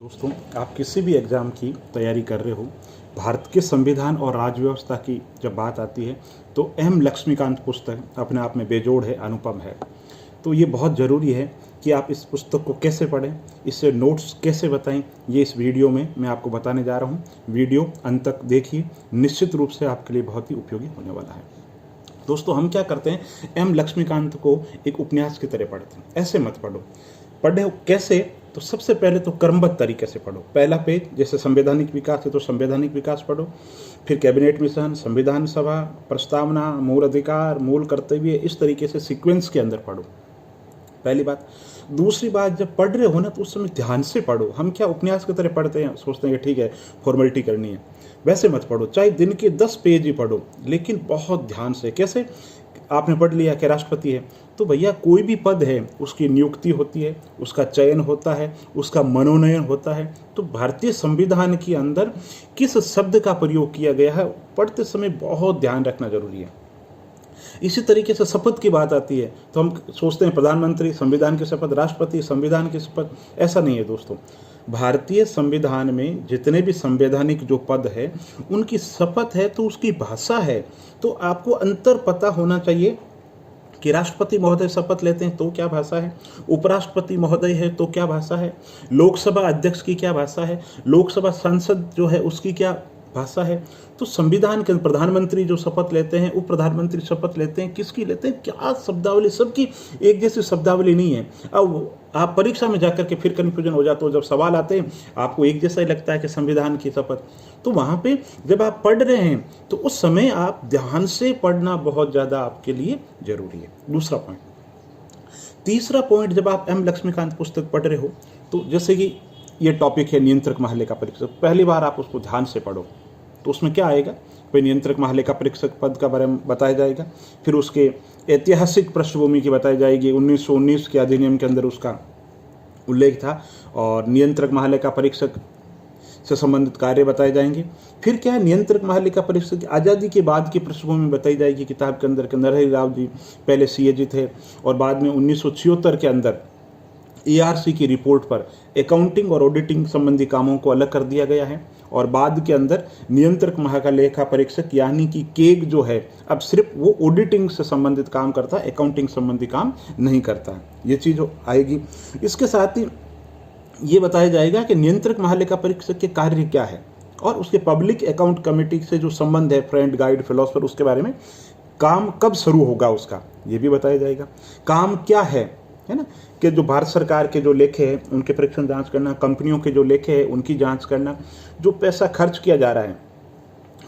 दोस्तों, आप किसी भी एग्ज़ाम की तैयारी कर रहे हो, भारत के संविधान और राज्य व्यवस्था की जब बात आती है तो एम लक्ष्मीकांत पुस्तक अपने आप में बेजोड़ है, अनुपम है। तो ये बहुत ज़रूरी है कि आप इस पुस्तक को कैसे पढ़ें, इससे नोट्स कैसे बताएं, ये इस वीडियो में मैं आपको बताने जा रहा हूँ। वीडियो अंत तक देखिए, निश्चित रूप से आपके लिए बहुत ही उपयोगी होने वाला है। दोस्तों, हम क्या करते हैं, एम लक्ष्मीकांत को एक उपन्यास की तरह पढ़ते हैं। ऐसे मत पढ़ो। पढ़े कैसे? तो सबसे पहले तो क्रमबद्ध तरीके से पढ़ो। पहला पेज, जैसे संवैधानिक विकास है तो संवैधानिक विकास पढ़ो, फिर कैबिनेट मिशन, संविधान सभा, प्रस्तावना, मूल अधिकार, मूल कर्तव्य, इस तरीके से सीक्वेंस के अंदर पढ़ो, पहली बात। दूसरी बात, जब पढ़ रहे हो ना तो उस समय ध्यान से पढ़ो। हम क्या उपन्यास की तरह पढ़ते हैं, सोचते हैं कि ठीक है फॉर्मेलिटी करनी है, वैसे मत पढ़ो। चाहे दिन के 10 पेज ही पढ़ो, लेकिन बहुत ध्यान से। कैसे? आपने पढ़ लिया कि राष्ट्रपति है, तो भैया कोई भी पद है उसकी नियुक्ति होती है, उसका चयन होता है, उसका मनोनयन होता है। तो भारतीय संविधान के अंदर किस शब्द का प्रयोग किया गया है, पढ़ते समय बहुत ध्यान रखना जरूरी है। इसी तरीके से शपथ की बात आती है तो हम सोचते हैं प्रधानमंत्री संविधान की शपथ, राष्ट्रपति संविधान की शपथ। ऐसा नहीं है दोस्तों। भारतीय संविधान में जितने भी संवैधानिक जो पद है उनकी शपथ है तो उसकी भाषा है। तो आपको अंतर पता होना चाहिए कि राष्ट्रपति महोदय शपथ लेते हैं तो क्या भाषा है, उपराष्ट्रपति महोदय है तो क्या भाषा है, लोकसभा अध्यक्ष की क्या भाषा है, लोकसभा सांसद जो है उसकी क्या भाषा है। तो संविधान के प्रधानमंत्री जो शपथ लेते हैं, उप प्रधानमंत्री शपथ लेते हैं, किसकी लेते हैं, क्या शब्दावली, सबकी एक जैसी शब्दावली नहीं है। अब आप परीक्षा में जाकर के फिर कन्फ्यूजन हो जाते हो, जब सवाल आते हैं आपको एक जैसा ही लगता है कि संविधान की शपथ। तो वहां पे जब आप पढ़ रहे हैं तो उस समय आप ध्यान से पढ़ना बहुत ज्यादा आपके लिए जरूरी है। दूसरा पॉइंट। तीसरा पॉइंट, जब आप एम लक्ष्मीकांत पुस्तक पढ़ रहे हो तो जैसे कि ये टॉपिक है नियंत्रक महालेखा परीक्षक, पहली बार आप उसको ध्यान से पढ़ो तो उसमें क्या आएगा, कोई नियंत्रक महालेखा परीक्षक पद का बारे में बताया जाएगा, फिर उसके ऐतिहासिक पृष्ठभूमि की बताई जाएगी। 1919 के अधिनियम के अंदर उसका उल्लेख था और नियंत्रक महालेखा परीक्षक से संबंधित कार्य बताए जाएंगे। फिर क्या है, नियंत्रक महालेखा परीक्षक आज़ादी के बाद की पृष्ठभूमि बताई जाएगी किताब के अंदर। नरहरि राव जी पहले सीएजी थे और बाद में 1976 के अंदर ईआरसी की रिपोर्ट पर अकाउंटिंग और ऑडिटिंग संबंधी कामों को अलग कर दिया गया है। और बाद के अंदर नियंत्रक महालेखा परीक्षक यानी कि केग जो है अब सिर्फ वो ऑडिटिंग से संबंधित काम करता है, अकाउंटिंग संबंधी काम नहीं करता। ये चीज़ आएगी। इसके साथ ही ये बताया जाएगा कि नियंत्रक महालेखा परीक्षक के कार्य क्या है और उसके पब्लिक अकाउंट कमेटी से जो संबंध है, फ्रेंड, गाइड, फिलोसफर, उसके बारे में, काम कब शुरू होगा उसका ये भी बताया जाएगा। काम क्या है ना, कि जो भारत सरकार के जो लेखे हैं उनके परीक्षण जांच करना, कंपनियों के जो लेखे हैं उनकी जांच करना, जो पैसा खर्च किया जा रहा है,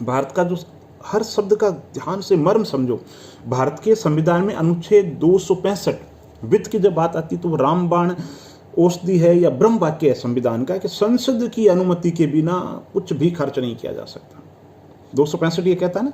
भारत का जो हर शब्द का ध्यान से मर्म समझो। भारत के संविधान में अनुच्छेद 265 वित्त की जब बात आती है तो रामबाण औषधि है या ब्रह्म वाक्य है संविधान का कि संसद की अनुमति के बिना कुछ भी खर्च नहीं किया जा सकता। 265 ये कहता है ना।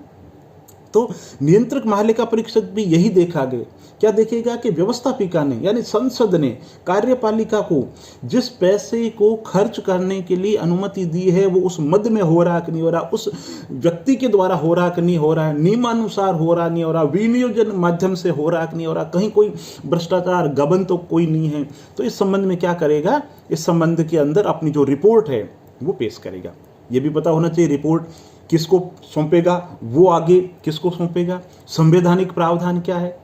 तो नियंत्रक महालेखा परीक्षक भी यही देखा गया, क्या देखेगा कि व्यवस्थापिका ने यानी संसद ने कार्यपालिका को जिस पैसे को खर्च करने के लिए अनुमति दी है वो उस मद में हो रहा कि नहीं हो रहा, उस व्यक्ति के द्वारा हो रहा कि नहीं हो रहा है, नियमानुसार हो रहा नहीं हो रहा, विनियोजन माध्यम से हो रहा कि नहीं हो रहा, कहीं कोई भ्रष्टाचार गबन तो कोई नहीं है। तो इस संबंध में क्या करेगा, इस संबंध के अंदर अपनी जो रिपोर्ट है वो पेश करेगा। ये भी पता होना चाहिए रिपोर्ट किसको सौंपेगा, वो आगे किसको सौंपेगा, संवैधानिक प्रावधान क्या है,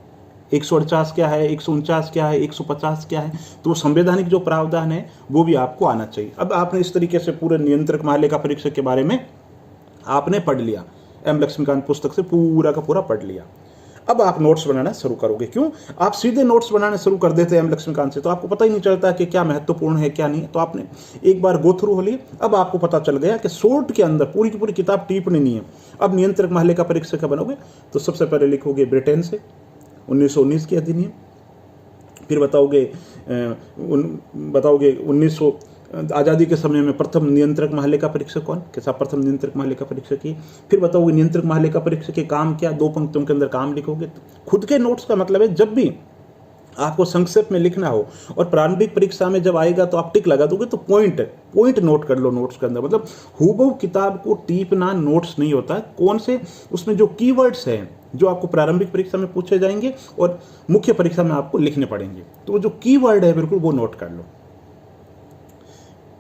148 क्या है, 149 क्या है, 150 क्या है। तो संवैधानिक जो प्रावधान है वो भी आपको आना चाहिए। अब आपने इस तरीके से पूरे नियंत्रक महालेखा परीक्षक के बारे में आपने पढ़ लिया, एम लक्ष्मीकांत पुस्तक से पूरा का पूरा पढ़ लिया। अब आप नोट्स बनाना शुरू करोगे। क्यों? आप सीधे नोट्स बनाने शुरू कर देते हैं एम लक्ष्मीकांत से तो आपको पता ही नहीं चलता कि क्या महत्वपूर्ण है क्या नहीं। तो आपने एक बार गो थ्रू हो लिया, अब आपको पता चल गया कि शॉर्ट के अंदर पूरी की पूरी किताब टिप्पणी नहीं है। अब नियंत्रक महालेखा परीक्षक का बनोगे तो सबसे पहले लिखोगे ब्रिटेन से 1919 के अधिनियम, फिर बताओगे 1900 आज़ादी के समय में प्रथम नियंत्रक महालेखा परीक्षक कौन, कैसा प्रथम नियंत्रक महालेखा परीक्षक की, फिर बताओगे नियंत्रक महालेखा परीक्षक के काम क्या, 2 पंक्तियों के अंदर काम लिखोगे। खुद के नोट्स का मतलब है जब भी आपको संक्षेप में लिखना हो और प्रारंभिक परीक्षा में जब आएगा तो आप टिक लगा दोगे तो पॉइंट नोट कर लो नोट्स के अंदर। मतलब हूबहू किताब को टीपना नोट्स नहीं होता। कौन से उसमें जो कीवर्ड्स हैं जो आपको प्रारंभिक परीक्षा में पूछे जाएंगे और मुख्य परीक्षा में आपको लिखने पड़ेंगे, तो जो कीवर्ड है बिल्कुल वो नोट कर लो।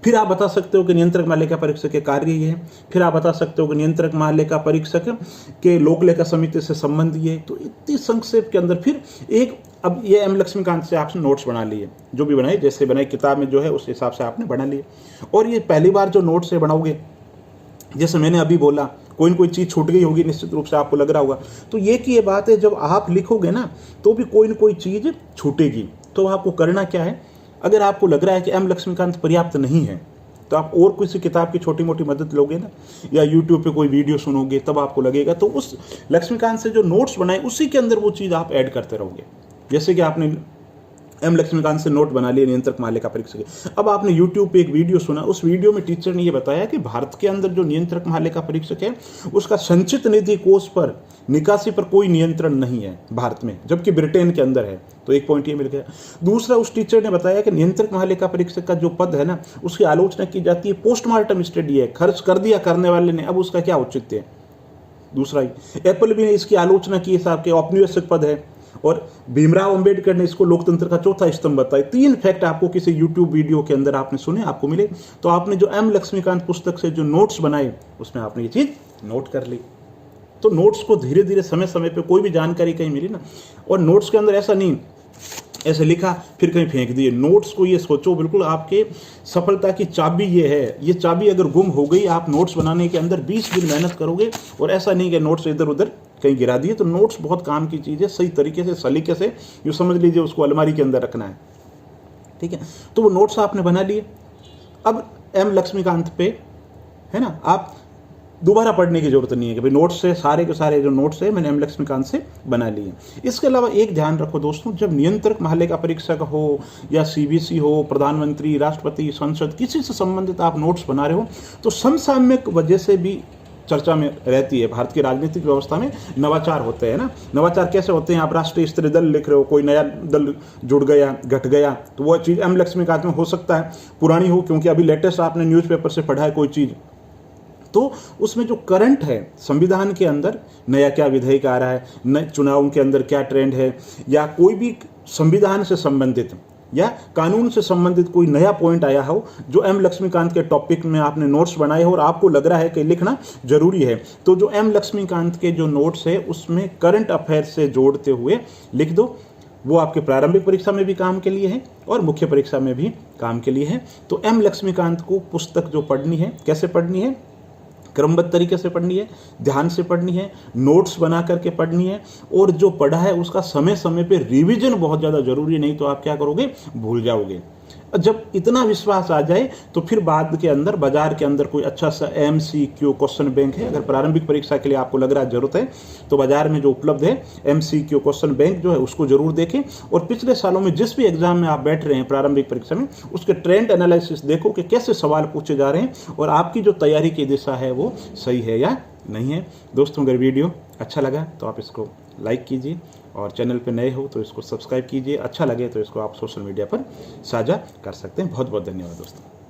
फिर आप बता सकते हो कि नियंत्रक महालेखा परीक्षक के कार्य ये है, फिर आप बता सकते हो कि नियंत्रक महालेखा परीक्षक के लोक लेखा समिति से संबंध ये है। तो इतनी संक्षेप के अंदर फिर एक, अब ये एम लक्ष्मीकांत से आपने नोट्स बना लिए, जो भी बनाए जैसे बनाए किताब में जो है उस हिसाब से आपने बना लिए। और ये पहली बार जो नोट्स से बनाओगे, जैसे मैंने अभी बोला, कोई न कोई चीज़ छूट गई होगी निश्चित रूप से आपको लग रहा होगा। तो ये कि ये बात है, जब आप लिखोगे ना तो भी कोई न कोई चीज़ छूटेगी। तो आपको करना क्या है, अगर आपको लग रहा है कि एम लक्ष्मीकांत पर्याप्त नहीं है तो आप और किसी किताब की छोटी मोटी मदद लोगे ना, या यूट्यूब पे कोई वीडियो सुनोगे, तब आपको लगेगा। तो उस लक्ष्मीकांत से जो नोट्स बनाए उसी के अंदर वो चीज़ आप ऐड करते रहोगे। जैसे कि आपने एम लक्ष्मीकांत से नोट बना लिए नियंत्रक महालेखा परीक्षक के, अब आपने यूट्यूब पे एक वीडियो सुना, उस वीडियो में टीचर ने ये बताया कि भारत के अंदर जो नियंत्रक महालेखा परीक्षक है उसका संचित निधि कोष पर निकासी पर कोई नियंत्रण नहीं है भारत में, जबकि ब्रिटेन के अंदर है। तो एक पॉइंट ये मिल गया। दूसरा, उस टीचर ने बताया कि नियंत्रक महालेखा परीक्षक का जो पद है ना, उसकी आलोचना की जाती है, पोस्टमार्टम स्टडी है, खर्च कर दिया करने वाले ने, अब उसका क्या औचित्य है। दूसरा ही, एप्पल भी ने इसकी आलोचना की, साहब के औपनिवेशिक पद है, और भीमराव अंबेडकर ने इसको लोकतंत्र का चौथा स्तंभ बताया। 3 फैक्ट आपको किसी यूट्यूब वीडियो के अंदर आपने सुने, आपको मिले। तो आपने जो एम लक्ष्मीकांत पुस्तक से जो नोट्स बनाए उसमें आपने ये चीज़ नोट कर ली। तो नोट्स को धीरे धीरे समय समय पे कोई भी जानकारी कहीं मिली ना, और नोट्स के अंदर ऐसा नहीं ऐसे लिखा फिर कहीं फेंक दिए। नोट्स को ये सोचो बिल्कुल आपके सफलता की चाबी ये है। ये चाबी अगर गुम हो गई, आप नोट्स बनाने के अंदर 20 दिन मेहनत करोगे, और ऐसा नहीं कि नोट्स इधर उधर कहीं गिरा दिए। तो नोट्स बहुत काम की चीज़ है, सही तरीके से सलीके से यूँ समझ लीजिए उसको अलमारी के अंदर रखना है, ठीक है। तो वो नोट्स आपने बना लिए। अब एम लक्ष्मीकांत पे है ना, आप दोबारा पढ़ने की जरूरत नहीं है कि भाई नोट्स से सारे के सारे जो नोट्स है मैंने एम लक्ष्मीकांत से बना लिए। इसके अलावा एक ध्यान रखो दोस्तों, जब नियंत्रक महालेखा परीक्षक हो या सीबीसी हो, प्रधानमंत्री, राष्ट्रपति, संसद, किसी से संबंधित आप नोट्स बना रहे हो तो समसामयिक वजह से भी चर्चा में रहती है। भारत की राजनीतिक व्यवस्था में नवाचार होते हैं ना। नवाचार कैसे होते हैं, आप राष्ट्रीय स्तरीय दल लिख रहे हो, कोई नया दल जुड़ गया, घट गया, तो वो चीज़ एम लक्ष्मीकांत में हो सकता है पुरानी हो, क्योंकि अभी लेटेस्ट आपने न्यूज़पेपर से पढ़ा है कोई चीज़, तो उसमें जो करंट है संविधान के अंदर नया क्या विधेयक आ रहा है, नए चुनावों के अंदर क्या ट्रेंड है, या कोई भी संविधान से संबंधित या कानून से संबंधित कोई नया पॉइंट आया हो जो एम लक्ष्मीकांत के टॉपिक में आपने नोट्स बनाए हो और आपको लग रहा है कि लिखना जरूरी है, तो जो एम लक्ष्मीकांत के जो नोट्स है उसमें करंट अफेयर से जोड़ते हुए लिख दो। वो आपके प्रारंभिक परीक्षा में भी काम के लिए है और मुख्य परीक्षा में भी काम के लिए है। तो एम लक्ष्मीकांत को पुस्तक जो पढ़नी है, कैसे पढ़नी है, क्रमबद्ध तरीके से पढ़नी है, ध्यान से पढ़नी है, नोट्स बना करके पढ़नी है, और जो पढ़ा है उसका समय समय पे रिवीजन बहुत ज़्यादा जरूरी है, नहीं तो आप क्या करोगे, भूल जाओगे। जब इतना विश्वास आ जाए तो फिर बाद के अंदर बाजार के अंदर कोई अच्छा सा MCQ क्वेश्चन बैंक है, अगर प्रारंभिक परीक्षा के लिए आपको लग रहा है जरूरत है तो बाजार में जो उपलब्ध है MCQ क्वेश्चन बैंक जो है उसको जरूर देखें, और पिछले सालों में जिस भी एग्जाम में आप बैठ रहे हैं प्रारंभिक परीक्षा में उसके ट्रेंड एनालिसिस देखो कि कैसे सवाल पूछे जा रहे हैं और आपकी जो तैयारी की दिशा है वो सही है या नहीं है। दोस्तों, अगर वीडियो अच्छा लगा तो आप इसको लाइक कीजिए, और चैनल पे नए हो तो इसको सब्सक्राइब कीजिए। अच्छा लगे तो इसको आप सोशल मीडिया पर साझा कर सकते हैं। बहुत बहुत धन्यवाद दोस्तों।